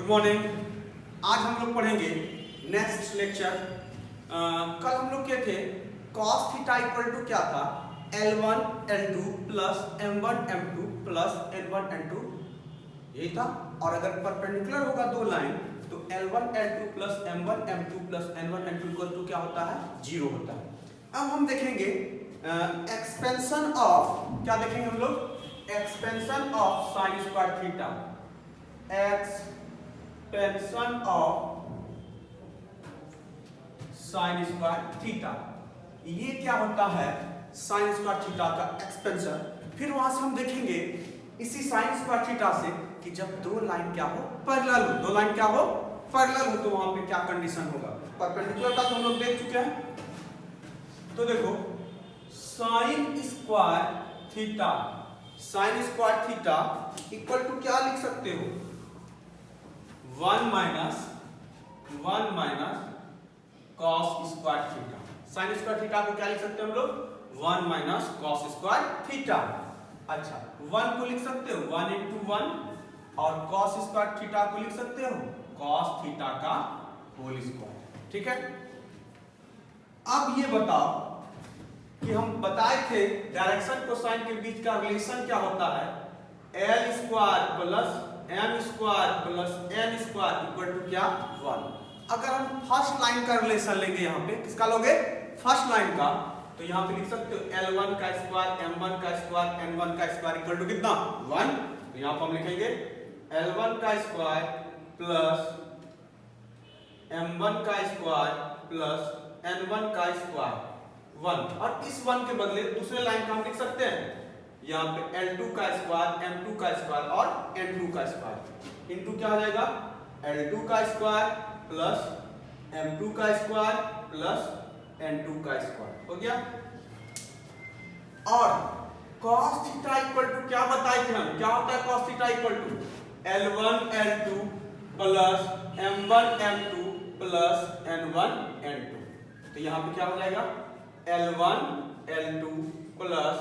Good morning. आज हम लोग पढ़ेंगे नेक्स्ट लेक्चर। कल हम लोग क्या थे, cos थीटा इक्वल टू क्या था, L1 L2 plus M1 M2 plus N1 N2, यही था। और अगर परपेंडिकुलर होगा दो लाइन तो L1 L2 plus M1 M2 plus N1 N2 equal to क्या होता है, 0 होता है। अब हम देखेंगे एक्सपेंशन ऑफ, क्या देखेंगे हम लोग, expansion of sine square theta, expansion of sine square theta. ये क्या होता है, साइन स्क्वायर थीटा का एक्सपेंशन। फिर वहां से हम देखेंगे इसी साइन स्क्वायर थीटा से कि जब दो लाइन क्या हो, पैरेलल हो, दो लाइन क्या हो, पैरेलल हो, तो वहां पे क्या कंडीशन होगा। परपेंडिकुलर का तो हम लोग देख चुके हैं। तो देखो sine square theta, sine square theta equal to क्या लिख सकते हो, 1 minus cos square theta. Sine square theta को क्या लिख सकते हैं हम लोग, 1 माइनस कॉस स्क्वायर थीटा। अच्छा, 1 को लिख सकते हो 1 इंटू 1, और कॉस स्क्वायर थीटा को लिख सकते हो कॉस थीटा का होल स्क्वायर। ठीक है। अब ये बताओ कि हम बताए थे डायरेक्शन कोसाइन के बीच का रिलेशन क्या होता है, L square plus M square plus N square equal to क्या, 1। अगर हम फर्स्ट लाइन का रिलेशन लेंगे, यहाँ पे किसका लोगे, फर्स्ट लाइन का, तो यहाँ पे लिख सकते हो L1 का स्क्वायर M1 का स्क्वायर N1 का स्क्वायर इक्वल टू कितना, 1। तो यहाँ पर हम लिखेंगे L1 का स्क्वायर प्लस M1 का स्क्वायर प्लस N1 का स्क्वायर 1, और इस 1 के बदले दूसरे लाइन का हम लिख सकते हैं यहाँ पे L2 का स्क्वायर M2 का स्क्वायर और N2 का स्क्वायर इनटू क्या हो जाएगा, L2 का स्क्वायर प्लस M2 का स्क्वायर प्लस N2 का स्क्वायर हो गया। और cos थीटा इक्वल टू क्या बताए थे हम, क्या होता है cos theta equal to L1 L2 plus M1 M2 plus N1 N2। तो यहाँ पे क्या हो जाएगा, L1 L2 plus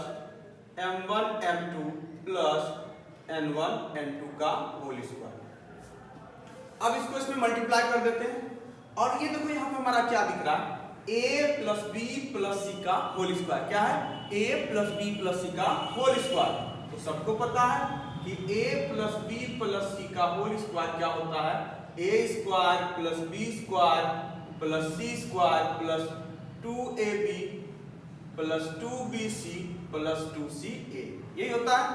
M1 M2 plus N1 N2 का होल स्क्वायर। अब इसको इसमें मल्टीप्लाई कर देते हैं, और ये देखो यहाँ पे हमारा क्या दिख रहा है, a plus B plus C का होल स्क्वायर। क्या है, a plus B plus C का होल स्क्वायर। तो सबको पता है कि a plus B plus C का होल स्क्वायर क्या होता है, a square plus B square plus C square plus 2ab plus 2bc plus 2ca, यही होता है।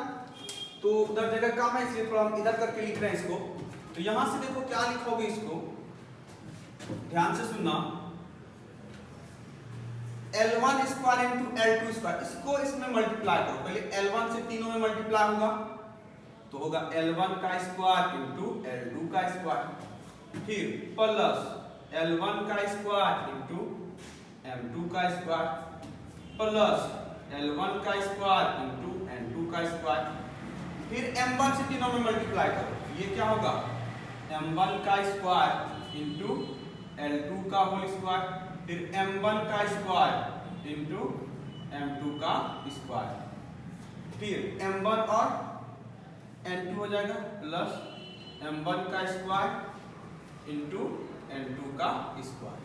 तो उधर जगह कम है इसलिए थोड़ा हम इधर करके लिख रहे हैं इसको। तो यहां से देखो क्या लिखोगे, इसको ध्यान से सुनना, L1 square into L2 square, इसको इसमें मल्टीप्लाई करो। पहले L1 से तीनों में मल्टीप्लाई होगा तो होगा L1 का स्क्वायर इंटू L2 का स्क्वायर, फिर प्लस L1 का स्क्वायर इंटू M2 का स्क्वायर प्लस L1 का स्क्वायर इंटू N2 का स्क्वायर, फिर M1 से तीनों में मल्टीप्लाई करो। ये क्या होगा, M1 का स्क्वायर इंटू L2 का होल स्क्वायर, फिर M1 का स्क्वायर इंटू M2 का स्क्वायर, फिर M1 और N2 हो जाएगा प्लस M1 का स्क्वायर इंटू N2 का स्क्वायर।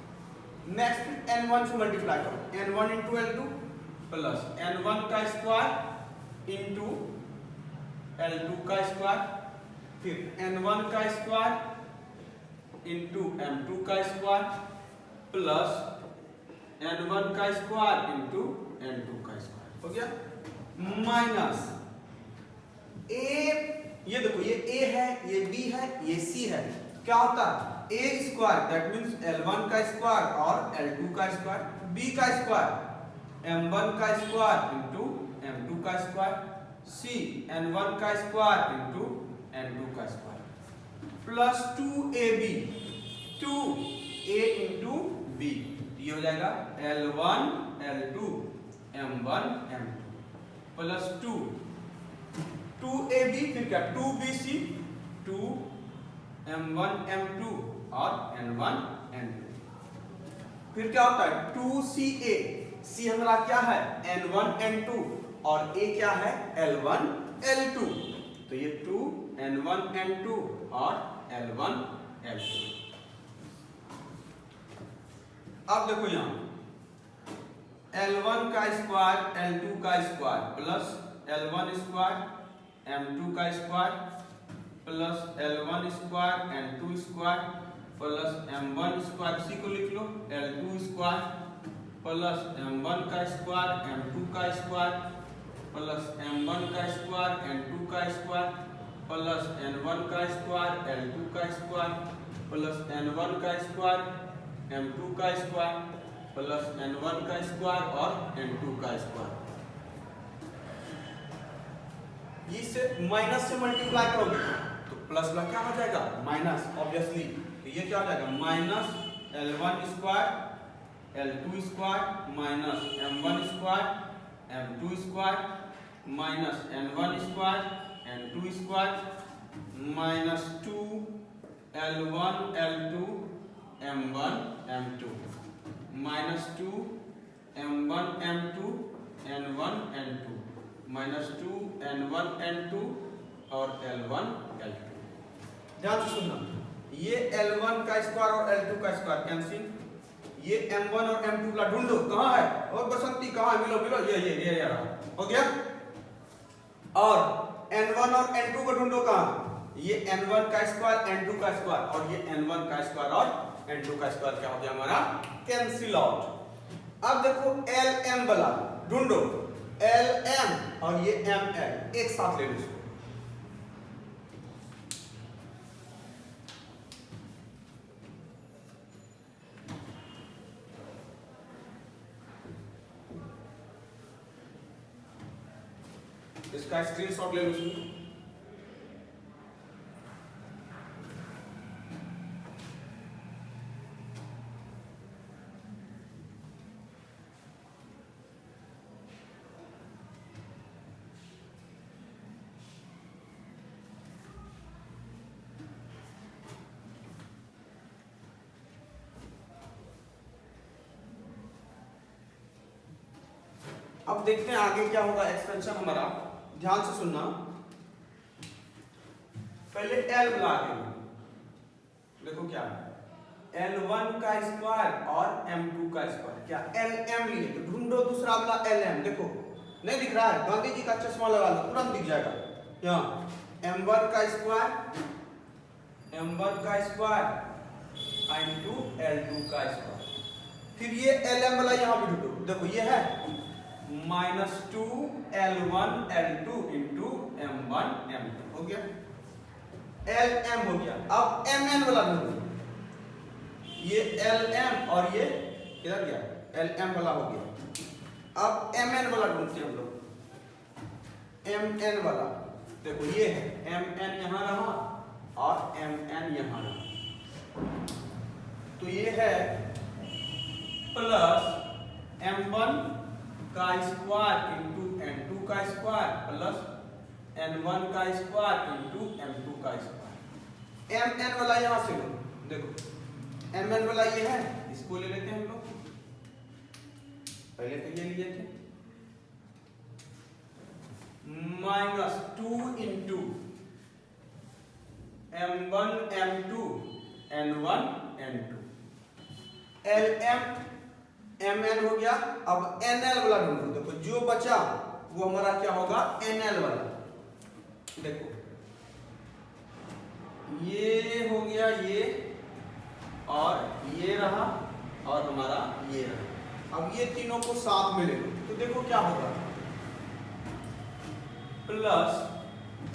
नेक्स्ट N1 से मल्टीप्लाई करो, N1 into L2 plus N1 का स्क्वायर इंटू L2 का स्क्वायर, फिर N1 का स्क्वायर इंटू M2 का स्क्वायर प्लस N1 का स्क्वायर इंटू N2 का स्क्वायर हो गया, माइनस A, ये देखो ये A है, ये B है, ये C है। क्या होता है, A square that means L1 का स्क्वायर और L2 का स्क्वायर, B का स्क्वायर M1 का स्क्वायर इंटू M2 का स्क्वायर, C N1 का स्क्वायर इंटू N2 का स्क्वायर plus 2ab, 2a into b, ये हो जाएगा L1 L2 M1 M2 plus 2ab, फिर क्या 2bc 2 M1 M2 और N1 N2, फिर क्या होता है 2ca, c हमारा क्या है N1 N2 और a क्या है L1 L2, तो ये 2 N1 N2 और L1 L2। अब देखो यहां L1 का स्क्वायर L2 का स्क्वायर प्लस L1 स्क्वायर M2 का स्क्वायर plus L1 square M2 square plus M1 square, इसी को लिख लो L2 स्क्वायर प्लस M1 का स्क्वायर M2 का स्क्वायर प्लस M1 का स्क्वायर M2 का स्क्वायर प्लस N1 का स्क्वायर L2 का स्क्वायर प्लस N1 का स्क्वायर M2 का स्क्वायर प्लस N1 का स्क्वायर और N2 का स्क्वायर। इससे माइनस से मल्टीप्लाई करोगे तो प्लस का क्या हो जाएगा माइनस, ऑब्वियसली। तो ये क्या हो जाएगा minus L1 square L2 square minus M1 square M2 square minus N1 square N2 square minus 2 L1 L2 M1 M2 minus 2 M1 M2 N1 N2 minus 2 N1 N2 और L1 L2। ध्यान से सुनना, ये L1 का square और L2 का square cancel, ये M1 और M2 ला ढूंढो कहां है, और बसंती कहां है, मिलो मिलो, ये रहा, हो गया। और N1 और N2 को ढूंढो कहां, ये N1 का स्क्वायर N2 का स्क्वायर और ये N1 का स्क्वायर और N2 का स्क्वायर क्या हो गया हमारा कैंसिल आउट। अब देखो LM वाला ढूंढो, LM और ये ML एक साथ ले लो इसको। इसका स्क्रीनशॉट ले लो इसमें। अब देखते हैं आगे क्या होगा एक्सपेंशन हमारा, ध्यान से सुनना। पहले L बुला के देखो क्या है L1 का स्क्वायर और M2 का स्क्वायर, क्या LM लिए तो ढूंढो दूसरा वाला LM। देखो नहीं दिख रहा है, गांधी जी का चश्मा लगा लो तुरंत दिख जाएगा। यहाँ M1 का स्क्वायर into L2 का स्क्वायर, फिर ये LM वाला यहाँ भी ढूंढो। देखो ये है minus 2 L1 L2 into M1 M2 हो गया, LM हो गया। अब MN वाला ढूंढो, ये LM और ये किधर गया LM वाला हो गया। अब MN वाला ढूंढते हैं हम लोग, MN वाला देखो ये है MN यहाँ रहा और MN यहाँ रहा, तो ये है प्लस M1 का स्क्वायर इंटू N2 का स्क्वायर प्लस N1 का स्क्वायर इंटू M2 का स्क्वायर। MN वाला यहां से लो, देखो MN वाला ये है, इसको ले लेते हैं हम लोग, पहले तो ये लिए थे minus 2 into M1 M2 N1 N2 LM MN हो गया। अब NL वाला ढूंढो, देखो जो बचा वो हमारा क्या होगा NL वाला। देखो ये हो गया ये और ये रहा और हमारा ये रहा। अब ये तीनों को साथ में ले लो तो देखो क्या होगा प्लस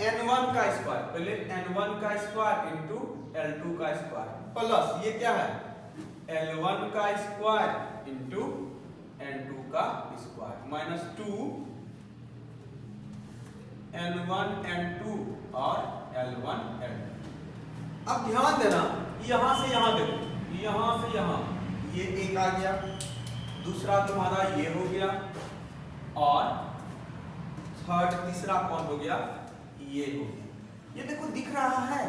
N1 का स्क्वायर, पहले N1 का स्क्वायर इंटू L2 का स्क्वायर प्लस ये क्या है L1 का स्क्वायर इंटू N2 का स्क्वायर माइनस 2 N1 N2 और L1 L2। अब ध्यान देना, यहां से यहां देखो, यहां से यहां ये एक आ गया, दूसरा तुम्हारा ये हो गया और थर्ड तीसरा कौन हो गया ये हो गया। ये देखो दिख रहा है,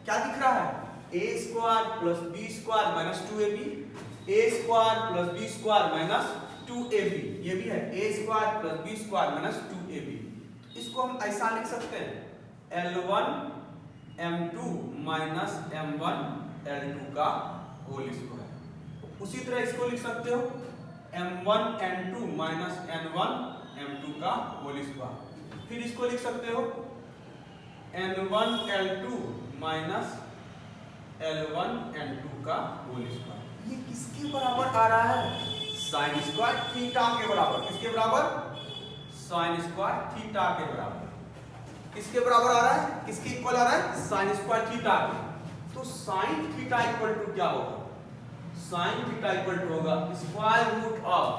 क्या दिख रहा है a square plus b square minus 2ab, a square plus b square minus 2ab, ये भी है a square plus b square minus 2ab। इसको हम ऐसा लिख सकते हैं L1 m2 minus m1 l2 का होल स्क्वायर। उसी तरह इसको लिख सकते हो m1 n2 minus n1 m2 का होल स्क्वायर। फिर इसको लिख सकते हो n1 l2 minus l1 n2 का होल स्क्वायर। ये किसके बराबर आ रहा है? साइन स्क्वायर थीटा के बराबर। किसके बराबर? साइन स्क्वायर थीटा के बराबर। किसके बराबर आ रहा है? किसके इक्वल आ रहा है? साइन स्क्वायर थीटा के। तो साइन थीटा इक्वल टू क्या होगा? साइन थीटा इक्वल टू होगा square root of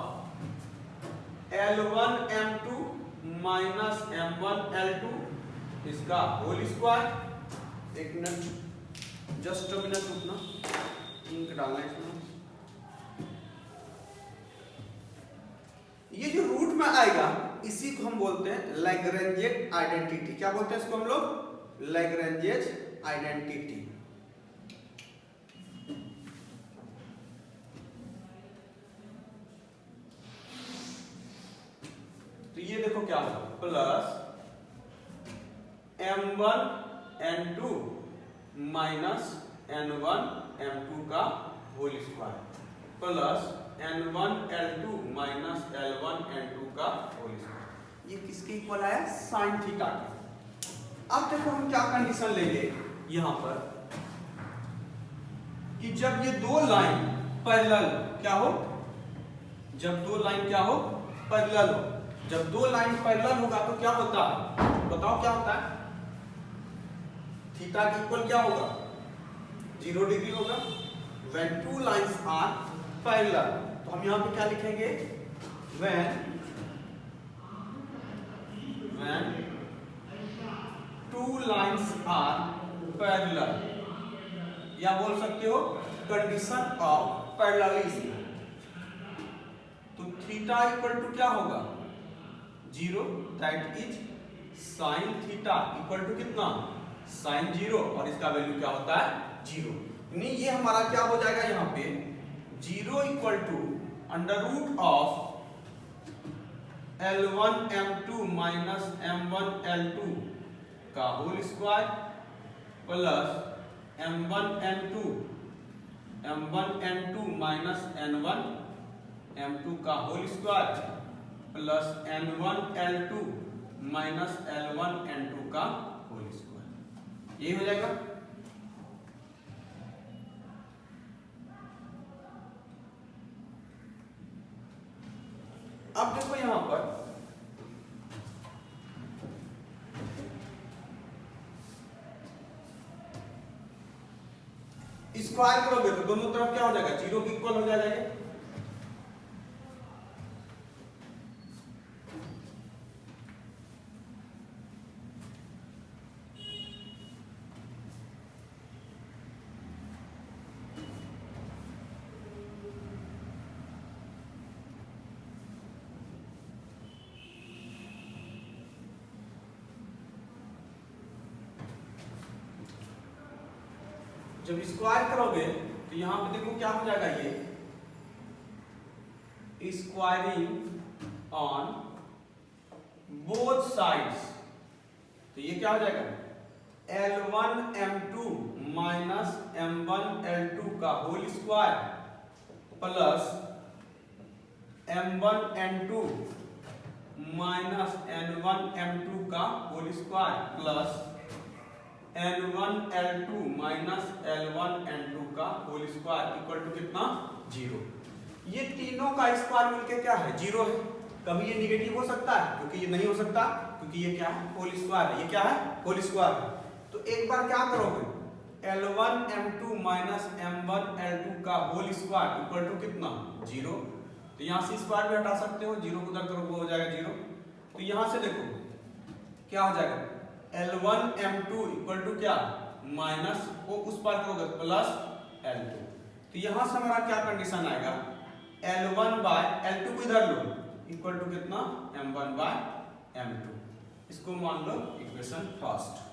L1 M2 minus M1 L2 इसका होल स्क्वायर। एक मिनट, जस्ट अ मिनट रुकना, इंक डालना है इसमें। ये जो रूट में आएगा इसी को हम बोलते हैं लैग्रेंजेस आइडेंटिटी। क्या बोलते हैं इसको हम लोग? Lagrange's identity. तो ये देखो क्या होगा, plus m1 n2 minus n1 m2 का whole square plus n1 l2 minus l1 n2 का होल स्क्वायर। ये किसके इक्वल आया? साइन थीटा के। अब देखो हम क्या कंडीशन लेंगे यहां पर कि जब ये दो लाइन पैरेलल क्या हो, जब दो लाइन क्या हो? पैरेलल हो। जब दो लाइन पैरेलल होगा तो क्या होता है? बताओ क्या होता है? थीटा के इक्वल क्या होगा? 0 डिग्री होगा। When two lines are parallel, तो हम यहां पे क्या लिखेंगे? When two lines are parallel, या बोल सकते हो कंडीशन ऑफ पैरेललिज्म। तो थीटा इक्वल टू क्या होगा? 0, that is sine theta equal to कितना? साइन 0, और इसका वैल्यू क्या होता है? 0। नहीं, ये हमारा क्या हो जाएगा यहाँ पे? 0 equal to under root of L1 M2 minus M1 L2 का whole square plus M1 N2 minus N1 M2 का whole square plus N1 L2 minus L1 N2 का होल स्क्वायर। ये हो जाएगा। अब देखो यहां पर स्क्वायर करोगे तो दोनों तरफ क्या हो जाएगा? 0 के इक्वल हो जाएगा। जब स्क्वायर करोगे तो यहां पे देखो क्या हो जाएगा? ये स्क्वायरिंग ऑन बोथ साइड्स, तो ये क्या हो जाएगा? L1 M2 minus M1 L2 का whole square plus M1 N2 minus N1 M2 का whole square plus L1 L2 minus L1 N2 का होल स्क्वायर इक्वल टू कितना? 0। ये तीनों का स्क्वायर मिलके क्या है? 0 है। कभी ये निगेटिव हो सकता है क्योंकि ये नहीं हो सकता, क्योंकि ये क्या है? होल स्क्वायर है। ये क्या है? होल स्क्वायर है। तो एक बार क्या करोगे? L1 M2 minus M1 L2 का होल स्क्वायर इक्वल टू कितना? 0। तो यहां से स्क्वायर भी हटा सकते हो, 0 को उधर करोगे हो जाएगा 0। तो यहां से देखो क्या हो जाएगा? L1 M2 इक्वल टू क्या? माइनस वो उस पार करोगे प्लस L2। तो यहां से हमारा क्या कंडीशन आएगा? L1 बाय L2 को इधर लो इक्वल टू कितना? M1 by M2। इसको मान लो इक्वेशन फर्स्ट।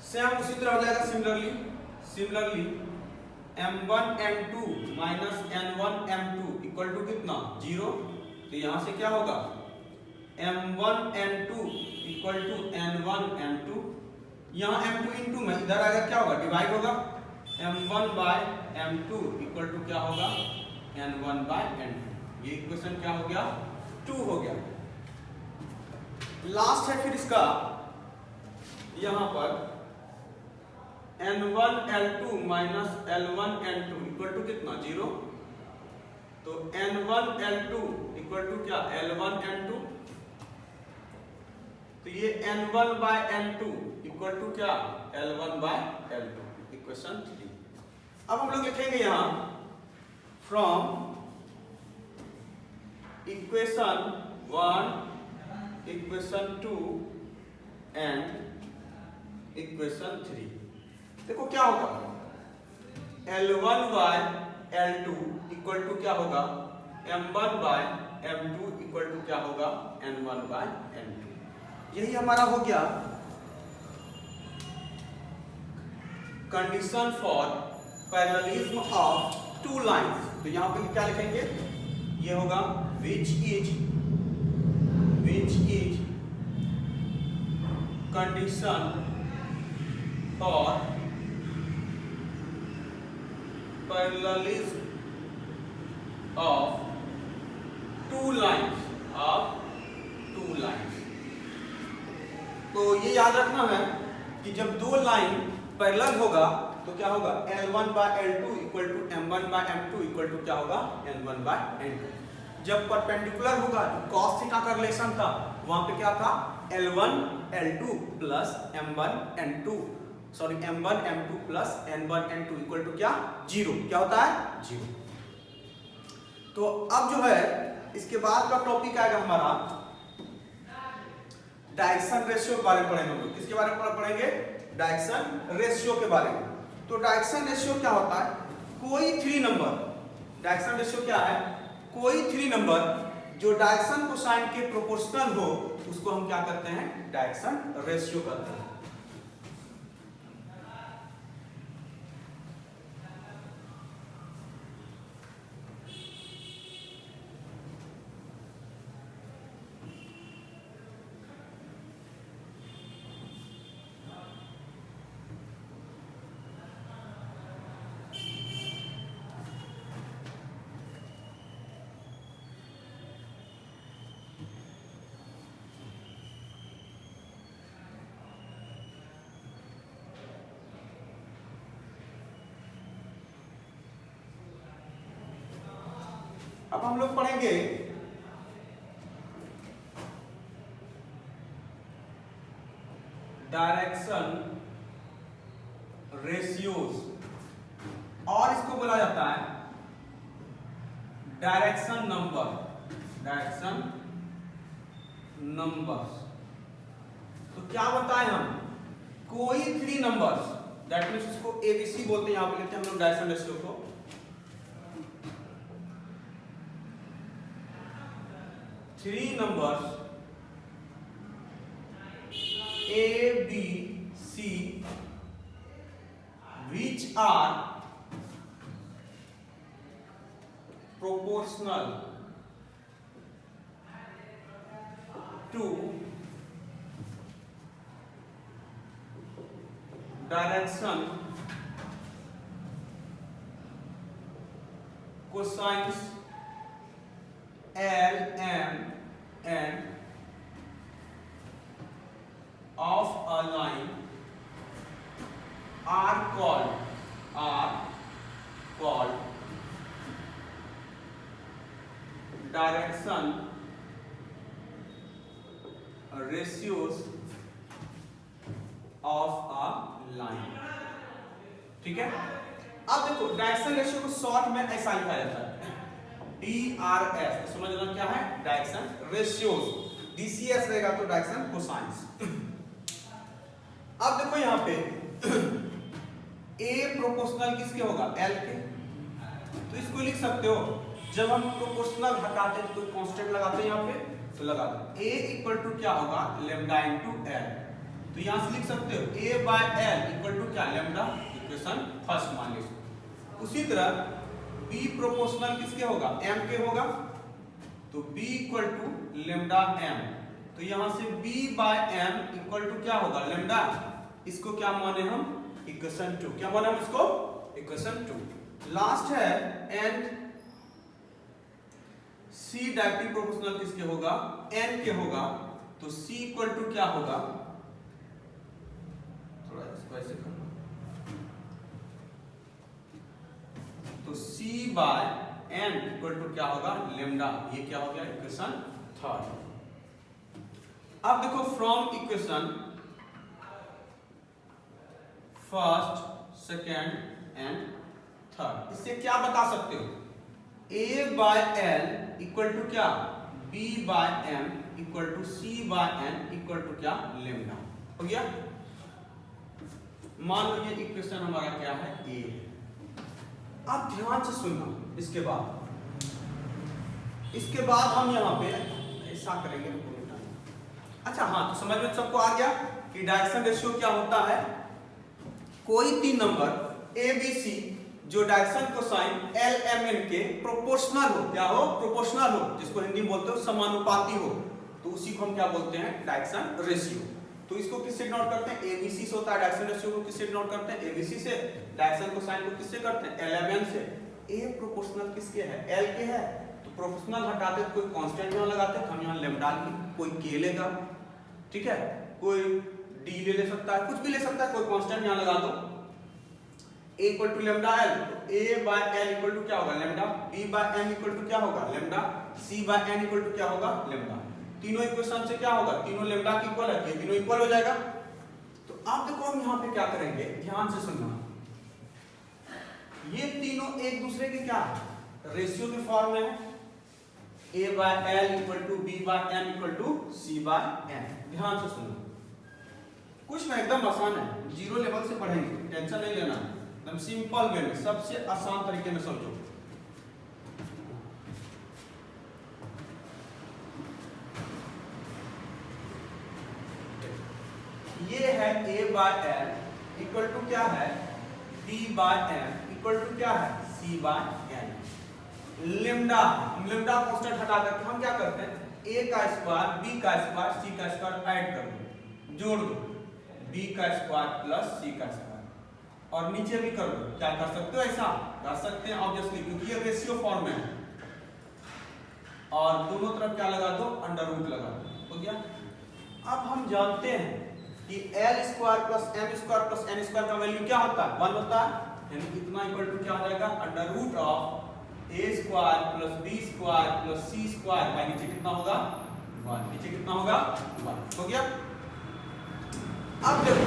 सेम उसी तरह हो जाएगा similarly M1 N2 minus N1 M2 equal to कितना? 0। तो यहां से क्या होगा? m1 n2 equal to n1 m2, यहाँ m2 इंटू में इधर आएगा क्या होगा, डिवाइड होगा, m1 by m2 equal to क्या होगा, n1 बाय n2। ये इक्वेशन क्या हो गया, 2 हो गया। लास्ट है फिर इसका यहां पर n1 l2 minus l1 n2 equal to कितना, 0। तो n1 l2 इक्वल टू क्या, l1 n2। तो ये n1 bye n2 equal to क्या, l1 बाय l2, इक्वेशन 3। अब हम लोग लिखेंगे यहां from equation 1, equation 2 and equation 3। देखो क्या होगा, L1 by L2 equal to क्या होगा, M1 by M2 equal to क्या होगा, N1 बाय N2। यही हमारा हो गया condition for parallelism of two lines. तो यहां पे क्या लिखेंगे, ये होगा which is condition for parallelism of two lines तो ये याद रखना है कि जब दो लाइन पैरेलल होगा तो क्या होगा, L1 by L2 equal to M1 by M2 equal to क्या होगा, N1 बाय N2। जब परपेंडिकुलर होगा, cos थीटा का रिलेशन था, वहां पे क्या था, L1 L2 plus M1 M2 plus N1 N2 equal to क्या, 0। क्या होता है, 0। तो अब जो है इसके बाद का टॉपिक आएगा हमारा डायरेक्शन रेशियो के बारे में पढ़ेंगे हम लोग। किसके बारे में पढ़ेंगे, डायरेक्शन रेशियो के बारे में। तो डायरेक्शन रेशियो क्या होता है, कोई 3 नंबर, डायरेक्शन रेशियो क्या है, कोई 3 नंबर जो डायरेक्शन कोसाइन के प्रोपोर्शनल हो उसको हम क्या करते हैं, डायरेक्शन रेशियो करते हैं। अब हम लोग पढ़ेंगे डायरेक्शन रेशियोज, और इसको बोला जाता है डायरेक्शन नंबर्स। तो क्या बताएं हम, कोई 3 नंबर्स, दैट मींस इसको ABC बोलते हैं, यहां पे लेते हैं हम लोग डायरेक्शन रेशियो को। Three numbers A, B, C which are proportional to direction cosines L, M and of a line are called direction ratios of a line। ठीक है, अब देखो डायरेक्शन रेशियो को शॉर्ट में ऐसा लिखा जाता है DRS। समझ लो क्या है, डायरेक्शन रेशियोज। DCS रहेगा तो डायरेक्शन कोसाइंस। अब देखो यहां पे A प्रोपोर्शनल किसके होगा, L के। तो इसको लिख सकते हो, जब हम प्रोपोर्शनल हटाते हैं तो कोई कांस्टेंट लगाते हैं यहां पे, तो लगा दो A इक्वल टू क्या होगा, लैम्डा इनटू L। तो यहां से लिख सकते हो A by L equal to क्या, लैम्डा, इक्वेशन फर्स्ट मान लीजिए। उसी तरह B प्रोपोर्शनल किसके होगा, M के होगा, तो B equal to lambda M तो यहां से b/m इक्वल टू क्या होगा लेमडा। इसको क्या माने हम इक्वेशन 2। क्या माने हम इसको इक्वेशन 2। लास्ट है एंड c डायरेक्टली प्रोपोर्शनल किसके होगा n के होगा। तो c इक्वल टू क्या होगा, थोड़ा इसको ऐसे करना, तो c by n equal to क्या होगा लेमडा। ये क्या हो गया इक्वेशन 3। अब देखो from equation first, second and third, इससे क्या बता सकते हो, a by l equal to क्या b by m equal to c by n equal to क्या लेमडा। हो गया। मान लो ये इक्वेशन हमारा क्या है a है। अब ध्यान से सुनना, इसके बाद हम यहाँ पे ऐसा करेंगे। अच्छा हाँ, तो समझ में सबको आ गया कि डायरेक्शन रेशियो क्या होता है। कोई तीन नंबर ए बी सी जो direction cosine L M N के प्रोपोर्शनल हो, क्या हो प्रोपोर्शनल हो, जिसको हिंदी में बोलते हो समानुपाती हो, तो उसी को हम क्या बोलते हैं डायरेक्शन रेशियो। तो इसको किससे डिनोट करते हैं, एबीसी से होता है डायरेक्शन रेशियो को किससे डिनोट करते हैं एबीसी से। डायरेक्शन कोसाइन को किससे करते हैं एल एम एन से। ए प्रोपोर्शनल किसके है एल के है, तो प्रोपोर्शनल हटाते तो कोई कांस्टेंट यहां लगाते हैं, हम यहां लेमडा कोई के लेगा, ठीक है, कोई डी ले सकता है, कुछ भी ले सकता है, कोई कांस्टेंट यहां लगा दो। a equal to lambda l, तो a by l equal to क्या होगा lambda, b by m equal to क्या होगा lambda, c by n equal to क्या होगा लेमडा। तीनों इक्वेशन से क्या होगा, तीनों लेमडा के इक्वल है, ये तीनों इक्वल हो जाएगा। तो अब देखो हम यहां पे क्या करेंगे, ध्यान से सुनना, ये तीनों एक दूसरे के क्या रेशियो के फॉर्म में है, a by l equal to b by m equal to c by n। ध्यान से सुनो, कुछ ना एकदम आसान है, जीरो लेवल से पढ़ेंगे, टेंशन नहीं लेना, एकदम सिंपल वे में, सबसे आसान तरीके में समझो। ये है a by l equal to क्या है b by m equal to क्या है c बाय n। लेमडा, हम लेमडा कांस्टेंट हटा करके हम क्या करते हैं a का स्क्वायर b का स्क्वायर c का स्क्वायर ऐड कर दो, जोड़ दो, b का स्क्वायर प्लस c का स्क्वायर, और नीचे भी कर दो। क्या कर सकते हो, ऐसा कर सकते हैं ऑब्वियसली, क्योंकि ये रेशियो फॉर्म में है, और दोनों तरफ क्या लगा दो अंडर रूट लगा दो, हो गया। अब हम जानते हैं कि l square plus m square plus n square का वैल्यू क्या होता है 1 होता है, यानी इतना इक्वल टू क्या हो जाएगा under root of a square plus b square plus c square by नीचे कितना होगा 1, नीचे कितना होगा 1, हो गया। अब देखो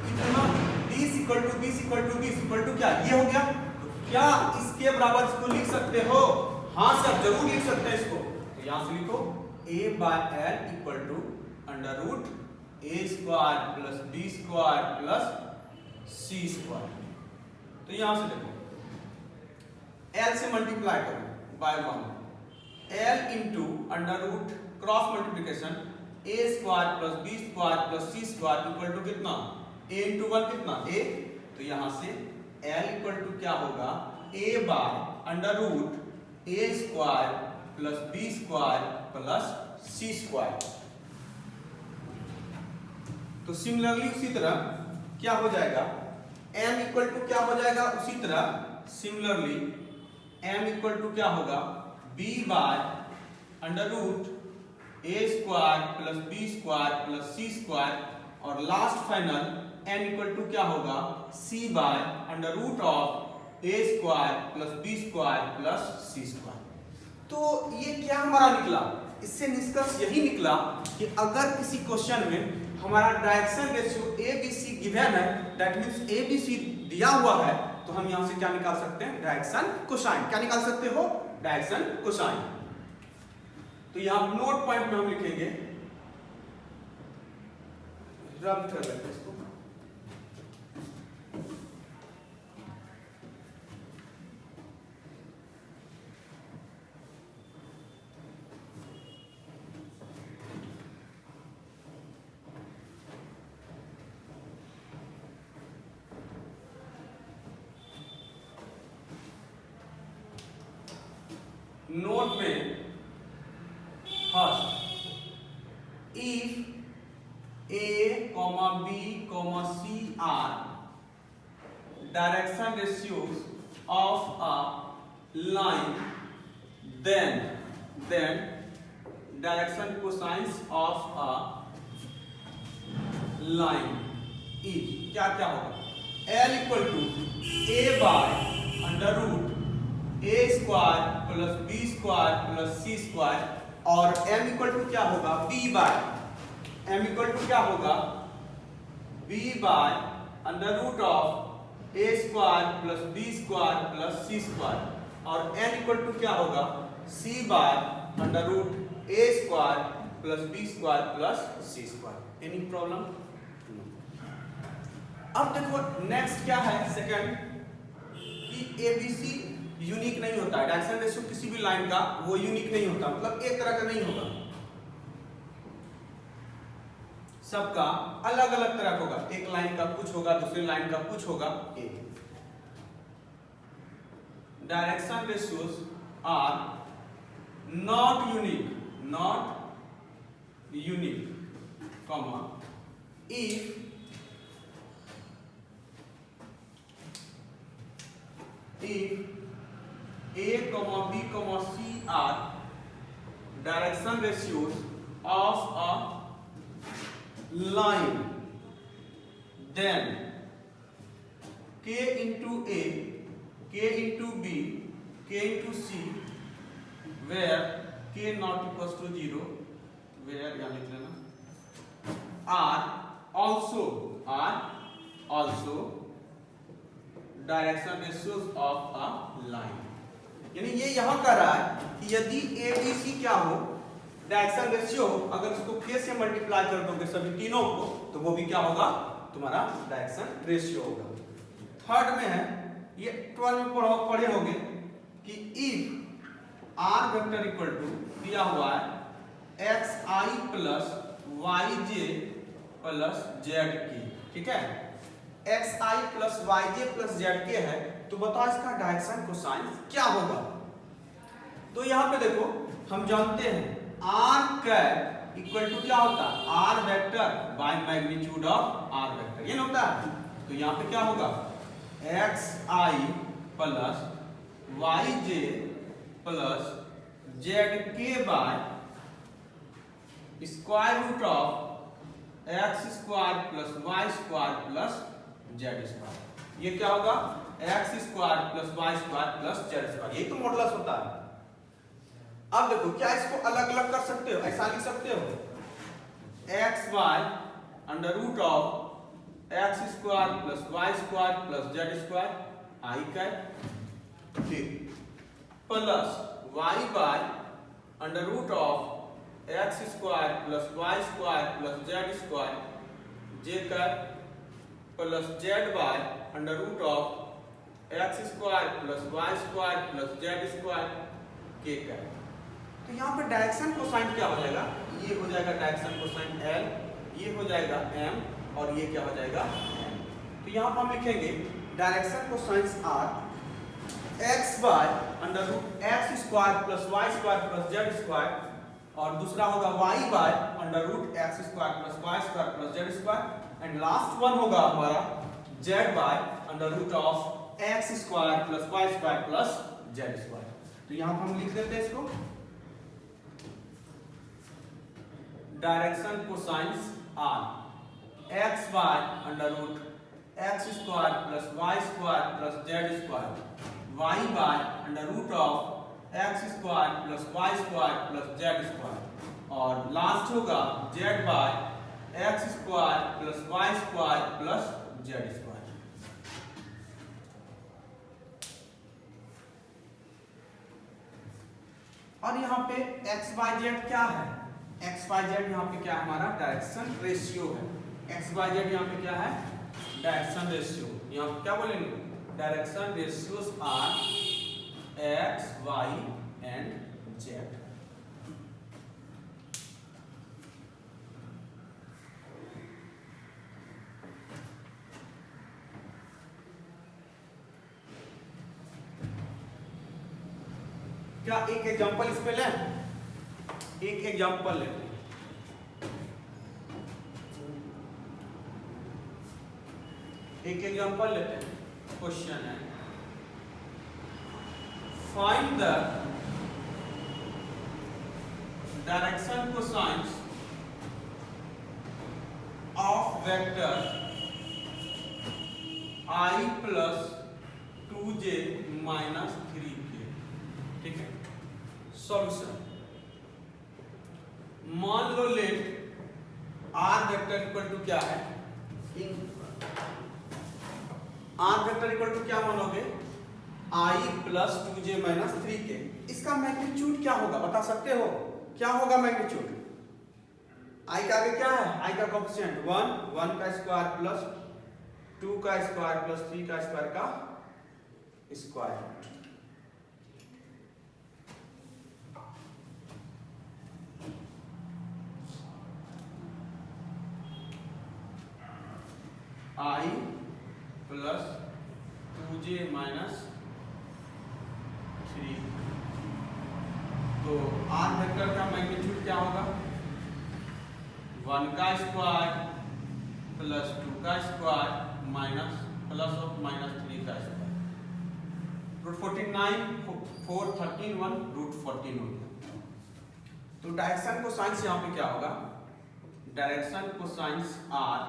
इतना this equal to this equal to this equal to क्या ये हो गया, तो क्या इसके बराबर इसको लिख सकते हो, हाँ सर जरूर लिख सकते हैं इसको। तो यहां से लिखो a by l equal to under root a square plus b square plus c square. तो यहां से देखो l से मल्टीप्लाई करो by 1, l into under root cross multiplication a square plus b square plus c square equal to कितना a into 1 कितना a, तो यहां से l इक्वल टू क्या होगा a by under root a square plus b square plus c square. तो similarly उसी तरह क्या हो जाएगा m इक्वल टू क्या हो जाएगा, उसी तरह सिमिलरली m इक्वल टू क्या होगा b by under root a square plus b square plus c square, और last final n equal to क्या होगा c by under root of a square plus b square plus c square. तो ये क्या हमारा निकला, इससे निष्कर्ष यही निकला कि अगर किसी क्वेश्चन में हमारा direction ratio A B C given है, that means A B C दिया हुआ है, तो हम यहां से क्या निकाल सकते हैं डायरेक्शन कोसाइन। क्या निकाल सकते हो डायरेक्शन कोसाइन। तो यहां नोट पॉइंट में हम लिखेंगे, रब कर लेते हैं इसको, नोट में first comma B comma C are direction ratios of a line, then direction cosines of a line is क्या क्या होगा? L equal to a by under root a square plus b square plus c square, और m equal to क्या होगा? b by m equal to क्या होगा? b by under root of a square plus b square plus c square, और n equal to क्या होगा? c by under root a square plus b square plus c square. Any problem? अब देखो next क्या है, second, कि ABC unique नहीं होता है। डायरेक्शन रेशियो किसी भी लाइन का वो यूनिक नहीं होता, मतलब एक तरह का नहीं होगा, सबका अलग अलग तरह का होगा। एक लाइन का कुछ होगा, दूसरी लाइन का कुछ होगा। Direction ratios are not unique comma if A comma B comma C are direction ratios of a line, then K into A, K into B, K into C, where K not equals to 0, where यहाँ लिख लेना, are also direction ratios of a line. यानी ये यहां कह रहा है कि यदि ए बी सी क्या हो, डायरेक्शन रेशियो, अगर उसको k से मल्टीप्लाई कर दोगे सभी तीनों को, तो वो भी क्या होगा? तुम्हारा डायरेक्शन रेशियो होगा। थर्ड में है, ये 12 में पढ़े होंगे कि if r vector equal to दिया हुआ है xi plus yj plus zk, ठीक है, xi plus yj plus zk है, तो बताओ इसका डायरेक्शन कोसाइन क्या होगा? तो यहाँ पे देखो हम जानते हैं r कैप इक्वल टू क्या होता है? r vector by magnitude of r vector, ये होता है। तो यहाँ पे क्या होगा? xi plus yj plus zk by square root of x square plus y square plus z square. ये क्या होगा? x square plus y square plus z square. यही तो मॉडुलस होता है। अब देखो क्या इसको अलग अलग कर सकते हो? ऐसा लिख सकते हो x y under root of x square plus y square plus z square i का, फिर plus y by under root of x square plus y square plus z square j का, plus z by under root of x square plus y square plus z square k का। तो यहाँ पे direction cosine क्या हो जाएगा? ये हो जाएगा डायरेक्शन कोसाइन l, ये हो जाएगा m, और ये क्या हो जाएगा? n। तो यहाँ पर हम लिखेंगे direction cosines are x by under root x square plus y square plus z square, और दूसरा होगा y by under root x square plus y square plus z square, and last one होगा हमारा z by under root of x square plus y square plus z square. तो यहां पर हम लिख देते हैं इसको direction cosines are x by under root x square plus y square plus z square, y by under root of x square plus y square plus z square, और last होगा z by x square plus y square plus z square. और यहाँ पे x y z क्या है? x y z यहाँ पे क्या है? हमारा डायरेक्शन रेशियो है। x y z यहाँ पे क्या है? Direction ratio. यहाँ पे क्या बोलेंगे? Direction ratios are x y and z। क्या एक एग्जांपल इस पे लें? एक एग्जांपल लेते हैं। एक एग्जांपल लेते हैं। क्वेश्चन है find the direction cosines of vector I plus 2j minus 3k। ठीक है, सॉल्यूशन। मान लो let r vector equal to क्या है, r वेक्टर इक्वल टू क्या मानोगे, I plus 2j minus 3k। इसका मैग्नीट्यूड क्या होगा बता सकते हो, क्या होगा मैग्नीट्यूड? I का आगे क्या है, I का कोएफिशिएंट 1 का स्क्वायर प्लस 2 का स्क्वायर प्लस 3 का स्क्वायर का square. I plus 2j minus 3। तो r वेक्टर का मैग्नीट्यूड क्या होगा, 1 का स्क्वायर प्लस 2 का square minus plus of minus 3 का स्क्वायर। रूट 49 4 13 1 रूट 14 हो गया। तो डायरेक्शन कोसाइंस यहाँ पे क्या होगा, डायरेक्शन कोसाइंस r,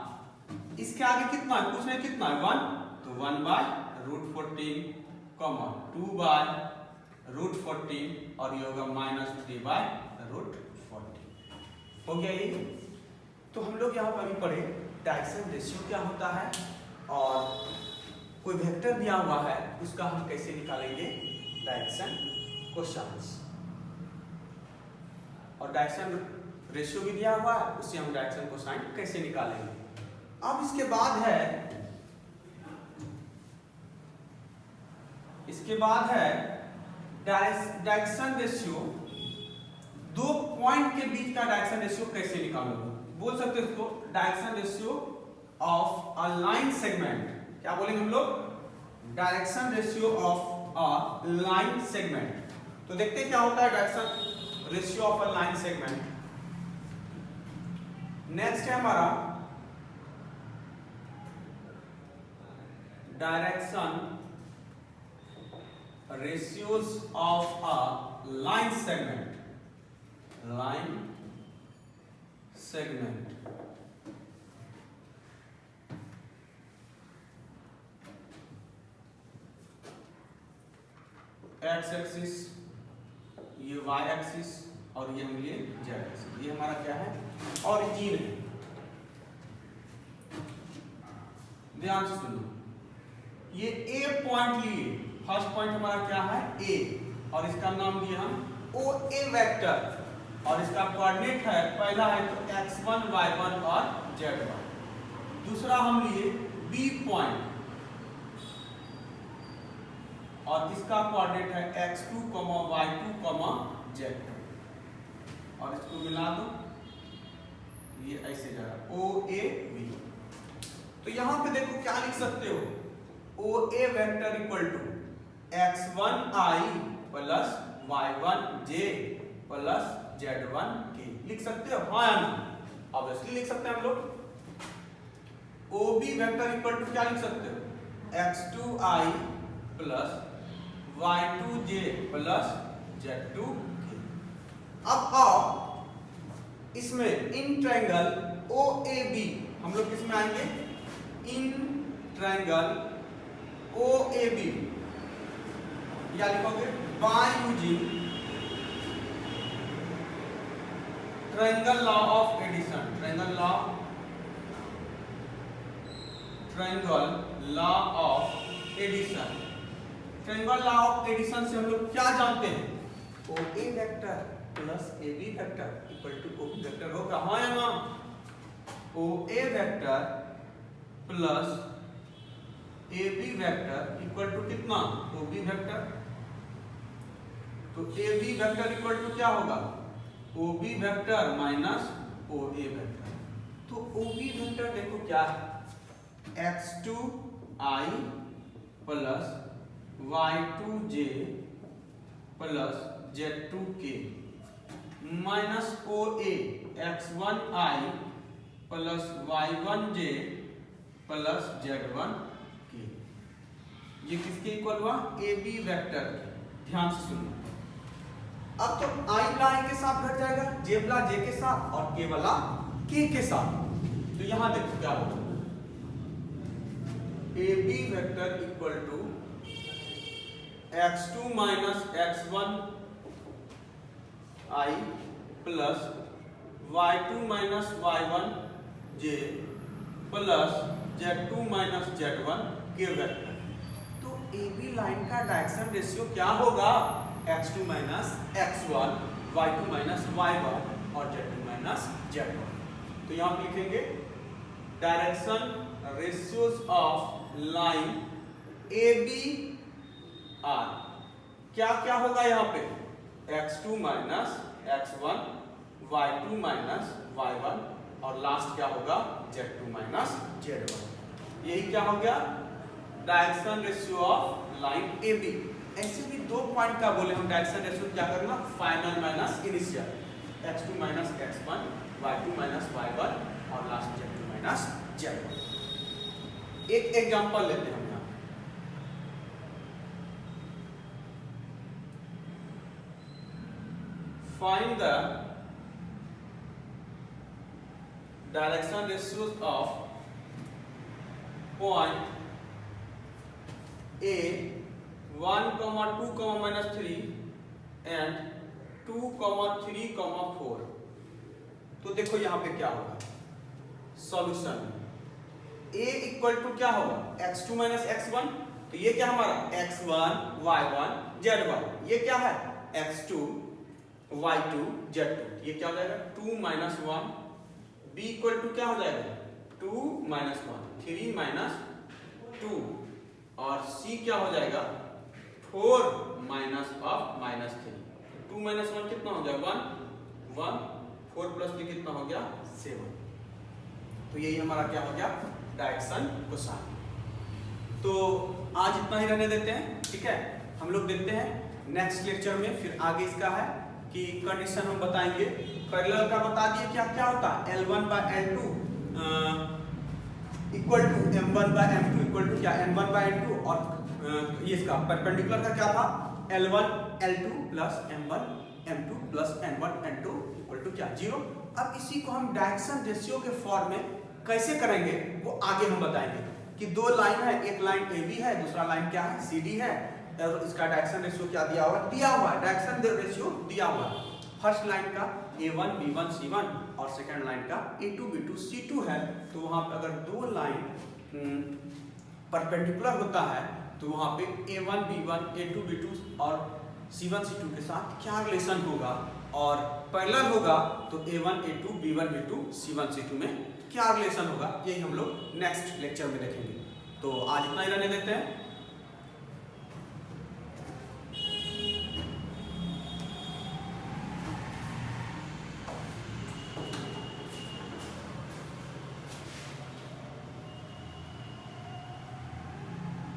इसके आगे कितना है, पूछने कितना है 1, तो 1 by root 14 comma 2 by root 14 और ये होगा माइनस 3 बाय रूट 14। हो गया ये। तो हम लोग यहाँ पर अभी पढ़े डायरेक्शन रेशियो क्या होता है और कोई वेक्टर दिया हुआ है उसका हम कैसे निकालेंगे डायरेक्शन कोसाइंस, और डायरेक्शन रेशियो भी दिया हुआ है उससे हम डायरेक्शन कोसाइन कैसे निकालेंगे। अब इसके बाद है डायरेक्शन रेशियो, दो पॉइंट के बीच का डायरेक्शन रेशियो कैसे निकालोगे, बोल सकते हो इसको direction ratio of a line segment. क्या बोलेंगे हम लोग, direction ratio of a line segment. तो देखते हैं क्या होता है direction ratio of a line segment. Next है हमारा direction ratios of a line segment, line segment। x axis, ये y एक्सिस और ये हम लिए z एक्सिस। ये हमारा क्या है, ऑरिजिन है। ध्यान से सुनो, ये a पॉइंट लिए, फर्स्ट पॉइंट हमारा क्या है A, और इसका नाम दिया हम OA वेक्टर, और इसका कोऑर्डिनेट है, पहला है तो x1 y1 और z1। दूसरा हम लिए B पॉइंट और इसका कोऑर्डिनेट है x2, y2, z2, और इसको मिला दो, ये ऐसे जा रहा OAB। तो यहां पे देखो क्या लिख सकते हो, OA vector equal to x1i plus y1j plus z1k लिख सकते हो, हाँ या ना? ऑब्वियसली लिख सकते हैं हम लोग। OB वेक्टर इक्वल टू क्या लिख सकते हो, x2i plus y2j plus z2k। अब आओ इसमें इन ट्रायंगल OAB हम लोग किसमें आएंगे, इन ट्रायंगल OAB क्या लिखोगे, by using triangle law of addition, triangle law of addition. Triangle law of addition से हम लोग क्या जानते हैं, OA vector plus AB vector equal to OB vector होगा, हाँ या ना? OA vector plus AB vector equal to कितना, OB वेक्टर। तो AB वेक्टर इक्वल टू क्या होगा, OB vector minus OA vector. तो OB वेक्टर देखो क्या है, x2i plus y2j plus z2k minus OA x1i plus y1j plus z1 ये किसके इक्वल हुआ? A B vector. ध्यान से सुनना। अब तो आई वाला आई के साथ घट जाएगा, जे वाला जे के साथ और के वाला के साथ। तो यहां देखो क्या होगा, A B vector equal to x2 minus x1 I plus y2 minus y1 j plus z2 minus z1 के वेक्टर। तो ए बी लाइन का डायरेक्शन रेशियो क्या होगा? x2 minus x1, y2 minus y1 और z2 माइनस z1। तो यहां पे लिखेंगे direction ratios of line A B are. क्या क्या होगा यहाँ पे? x2 minus x1, y2 minus y1 और लास्ट क्या होगा? z2 minus z1। यही क्या हो गया? Direction ratio of line A B. ऐसे भी दो पॉइंट का बोले हम डायरेक्शन रेशियो क्या करना? Final minus initial, x2 minus x1, y2 minus y1 और लास्ट z2 माइनस z1। एक एग्जांपल लेते हैं हम यहाँ। Find the direction ratios of point A 1, 2, -3 and 2, 3, 4। तो देखो यहां पे क्या होगा सॉल्यूशन। A इक्वल टू क्या होगा? x2 minus x1। तो ये क्या हमारा? x1, y1, z1। ये क्या है? x2, y2, z2। ये क्या हो जाएगा? 2 माइनस 1। B इक्वल टू क्या हो जाएगा? 2 माइनस 1, 3 माइनस 2 और C क्या हो जाएगा? 4 माइनस ऑफ माइनस 3। 2 माइनस 1 कितना हो गया? 1, 1, 4 प्लस 3 कितना हो गया? 7। तो यही हमारा क्या हो गया? Direction cosine. तो आज इतना ही रहने देते हैं, ठीक है। हम लोग देखते हैं नेक्स्ट लेक्चर में, फिर आगे इसका है कि कंडीशन हम बताएंगे। पैरेलल का बता दिए क्या क्या होता है? L1 by L2 equal to M1 by M2 equal to क्या? N1 by N2 और ये इसका परपेंडिकुलर का क्या था? L1 L2 plus M1 M2 plus N1 N2 equal to क्या? 0। अब इसी को हम डायरेक्शन रेशियो के फॉर्म में कैसे करेंगे वो आगे हम बताएंगे कि दो लाइन है, एक लाइन AB है, दूसरा लाइन क्या है? CD है और इसका डायरेक्शन रेशियो क्या दिया हुआ? दिया हुआ है, डायरेक्शन रेशियो दिया हुआ है। फर्स्ट लाइन का A1 B1 C1 और सेकंड लाइन का A2 B2 C2 है। तो वहां पे अगर दो लाइन परपेंडिकुलर होता है तो वहां पे A1 B1 A2 B2 और C1 C2 के साथ क्या रिलेशन होगा, और पैरेलल होगा तो A1 A2 B1 B2 C1 C2 में क्या रिलेशन होगा, यही हम लोग नेक्स्ट लेक्चर में देखेंगे। तो आज इतना ही रहने देते हैं।